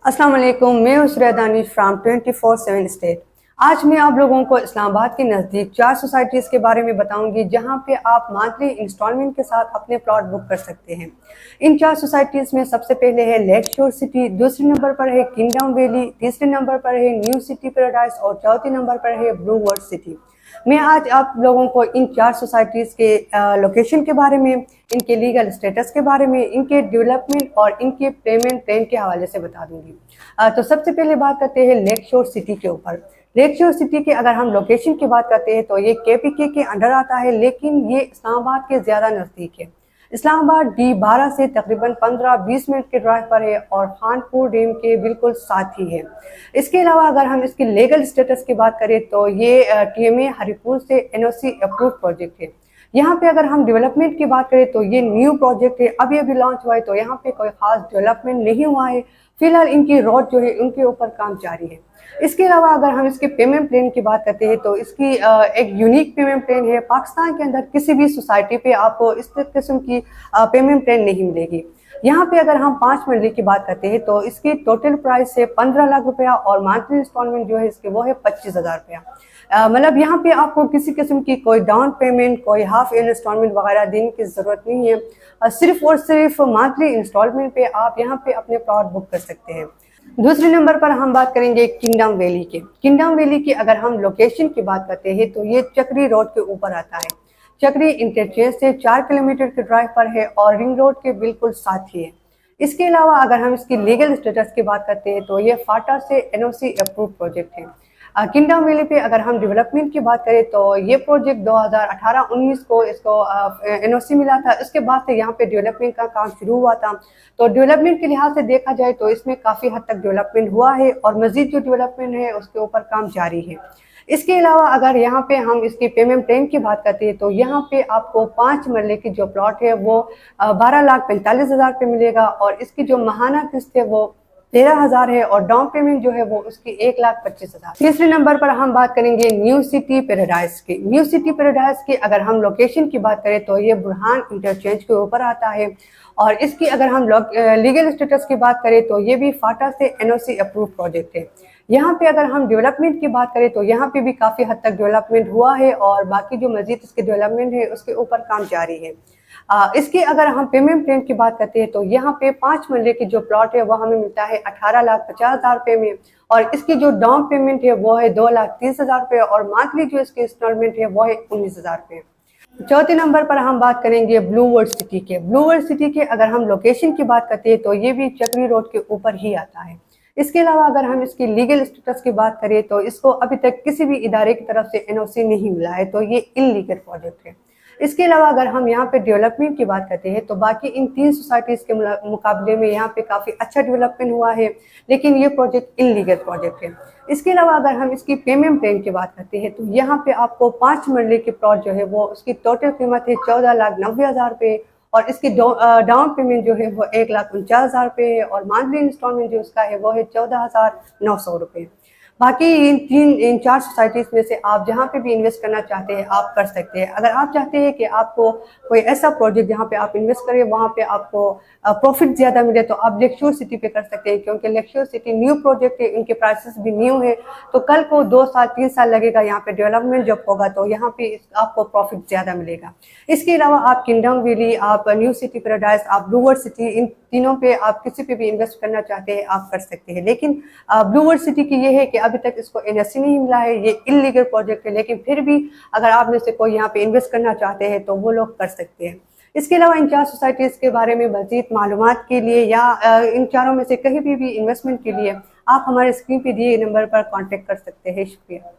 अस्सलाम वालेकुम, मैं उसरा दानिश फ्राम 24/7 स्टेट। आज मैं आप लोगों को इस्लामाबाद के नज़दीक 4 सोसाइटीज़ के बारे में बताऊंगी जहां पे आप मंथली इंस्टॉलमेंट के साथ अपने प्लॉट बुक कर सकते हैं। इन 4 सोसाइटीज़ में सबसे पहले है लेक शोर सिटी, दूसरे नंबर पर है किंगडम वैली, तीसरे नंबर पर है न्यू सिटी पैराडाइज और चौथे नंबर पर है ब्लू वर्ल्ड सिटी। मैं आज आप लोगों को इन 4 सोसाइटीज़ के लोकेशन के बारे में, इनके लीगल स्टेटस के बारे में, इनके डेवलपमेंट और इनके पेमेंट प्लान के हवाले से बता दूंगी। तो सबसे पहले बात करते हैं लेक शोर सिटी के ऊपर। लेक शोर सिटी के अगर हम लोकेशन की बात करते हैं तो ये KPK के अंडर आता है, लेकिन ये इस्लामाबाद के ज़्यादा नज़दीक है। इस्लामाबाद D12 से तकरीबन 15-20 मिनट के ड्राइव पर है और खानपुर डैम के बिल्कुल साथ ही है। इसके अलावा अगर हम इसके लीगल स्टेटस की बात करें तो ये TMA हरिपुर से NOC अप्रूव प्रोजेक्ट है। यहाँ पे अगर हम डेवलपमेंट की बात करें तो ये न्यू प्रोजेक्ट है, अभी अभी लॉन्च हुआ है, तो यहाँ पे कोई खास डेवलपमेंट नहीं हुआ है। फिलहाल इनकी रोड जो है उनके ऊपर काम जारी है। इसके अलावा अगर हम इसके पेमेंट प्लान की बात करते हैं तो इसकी एक यूनिक पेमेंट प्लान है। पाकिस्तान के अंदर किसी भी सोसाइटी पे आपको इस किस्म की पेमेंट प्लान नहीं मिलेगी। यहाँ पे अगर हम 5 मरले की बात करते हैं तो इसकी टोटल प्राइस है 15 लाख रुपया और मंथली इंस्टॉलमेंट जो है इसके वो है 25,000 रुपया। मतलब यहाँ पे आपको किसी किस्म की कोई डाउन पेमेंट, कोई हाफ इंस्टॉलमेंट वगैरह देने की ज़रूरत नहीं है। सिर्फ और सिर्फ मंथली इंस्टॉलमेंट पे आप यहाँ पे अपने प्लॉट बुक कर सकते हैं। दूसरे नंबर पर हम बात करेंगे किंगडम वैली के। किंगडम वैली की अगर हम लोकेशन की बात करते हैं तो ये चक्री रोड के ऊपर आता है। चक्री इंटरचेंज से 4 किलोमीटर के ड्राइव पर है और रिंग रोड के बिल्कुल साथ ही है। इसके अलावा अगर हम इसकी लीगल स्टेटस की बात करते हैं तो ये फाटा से NOC अप्रूव प्रोजेक्ट है। किंगडम वैली पे अगर हम डेवलपमेंट की बात करें तो ये प्रोजेक्ट 2018-19 को इसको NOC मिला था। इसके बाद से यहाँ पे डेवलपमेंट का काम शुरू हुआ था। तो डेवलपमेंट के लिहाज से देखा जाए तो इसमें काफ़ी हद तक डेवलपमेंट हुआ है और मजीद जो डेवलपमेंट है उसके ऊपर काम जारी है। इसके अलावा अगर यहाँ पे हम इसकी पेमेंट प्लान की बात करते हैं तो यहाँ पे आपको 5 मरले की जो प्लॉट है वो 12,45,000 पे मिलेगा और इसकी जो माहाना किस्त है वो 13,000 है और डाउन पेमेंट जो है वो उसकी 1,25,000। तीसरे नंबर पर हम बात करेंगे न्यू सिटी पैराडाइज की। न्यू सिटी पैराडाइज की अगर हम लोकेशन की बात करें तो ये बुरहान इंटरचेंज के ऊपर आता है और इसकी अगर हम लीगल स्टेटस की बात करें तो ये भी फाटा से NOC अप्रूव प्रोजेक्ट है। यहाँ पे अगर हम डेवलपमेंट की बात करें तो यहाँ पे भी काफ़ी हद तक डेवलपमेंट हुआ है और बाकी जो मजीद इसके डेवलपमेंट है उसके ऊपर काम जारी है। इसकी अगर हम पेमेंट प्लान की बात करते हैं तो यहाँ पे 5 मरले की जो प्लॉट है वो हमें मिलता है 18,50,000 रुपये में और इसकी जो डाउन पेमेंट है वो है 2,30,000 रुपये और मंथली जो इसकी इंस्टॉलमेंट है वो है 19,000 रुपये। चौथे नंबर पर हम बात करेंगे ब्लू वर्ल्ड सिटी के। ब्लू वर्ल्ड सिटी के अगर हम लोकेशन की बात करते हैं तो ये भी चक्री रोड के ऊपर ही आता है। इसके अलावा अगर हम इसकी लीगल स्टेटस की बात करें तो इसको अभी तक किसी भी इदारे की तरफ से NOC नहीं मिला है, तो ये इनलीगल प्रोजेक्ट है। इसके अलावा अगर हम यहाँ पे डेवलपमेंट की बात करते हैं तो बाकी इन 3 सोसाइटीज़ के मुकाबले में यहाँ पे काफ़ी अच्छा डेवलपमेंट हुआ है, लेकिन ये प्रोजेक्ट इनलीगल प्रोजेक्ट है। इसके अलावा अगर हम इसकी पेमेंट प्लान की बात करते हैं तो यहाँ पे आपको 5 मरले की प्लॉट जो है वो उसकी टोटल कीमत है 14,90,000 रुपये और इसकी डाउन पेमेंट जो है वो 1,49,000 रुपये है और मंथली इंस्टॉलमेंट जो उसका है वो है 14,900 रुपये। बाकी इन 4 सोसाइटीज़ में से आप जहाँ पे भी इन्वेस्ट करना चाहते हैं आप कर सकते हैं। अगर आप चाहते हैं कि आपको कोई ऐसा प्रोजेक्ट जहाँ पे आप इन्वेस्ट करें वहाँ पे आपको प्रॉफिट ज़्यादा मिले तो आप लेक शोर सिटी पे कर सकते हैं, क्योंकि लेक शोर सिटी न्यू प्रोजेक्ट है, इनके प्राइसेस भी न्यू है। तो कल को 2 साल 3 साल लगेगा यहाँ पे डेवलपमेंट जब होगा तो यहाँ पे आपको प्रॉफिट ज़्यादा मिलेगा। इसके अलावा आप किंगडम वैली, आप न्यू सिटी पैराडाइज, आप ब्लू वर्ल्ड सिटी, इन तीनों पे आप किसी पे भी इन्वेस्ट करना चाहते हैं आप कर सकते हैं। लेकिन ब्लू वर्ल्ड सिटी की ये है कि अभी तक इसको NOC नहीं मिला है, ये इलीगल प्रोजेक्ट है, लेकिन फिर भी अगर आप में से कोई यहाँ पे इन्वेस्ट करना चाहते हैं तो वो लोग कर सकते हैं। इसके अलावा इन 4 सोसाइटीज़ के बारे में मज़ीद मालूमात के लिए या इन चारों में से कहीं भी इन्वेस्टमेंट के लिए आप हमारे स्क्रीन पे दिए नंबर पर कॉन्टेक्ट कर सकते हैं। शुक्रिया।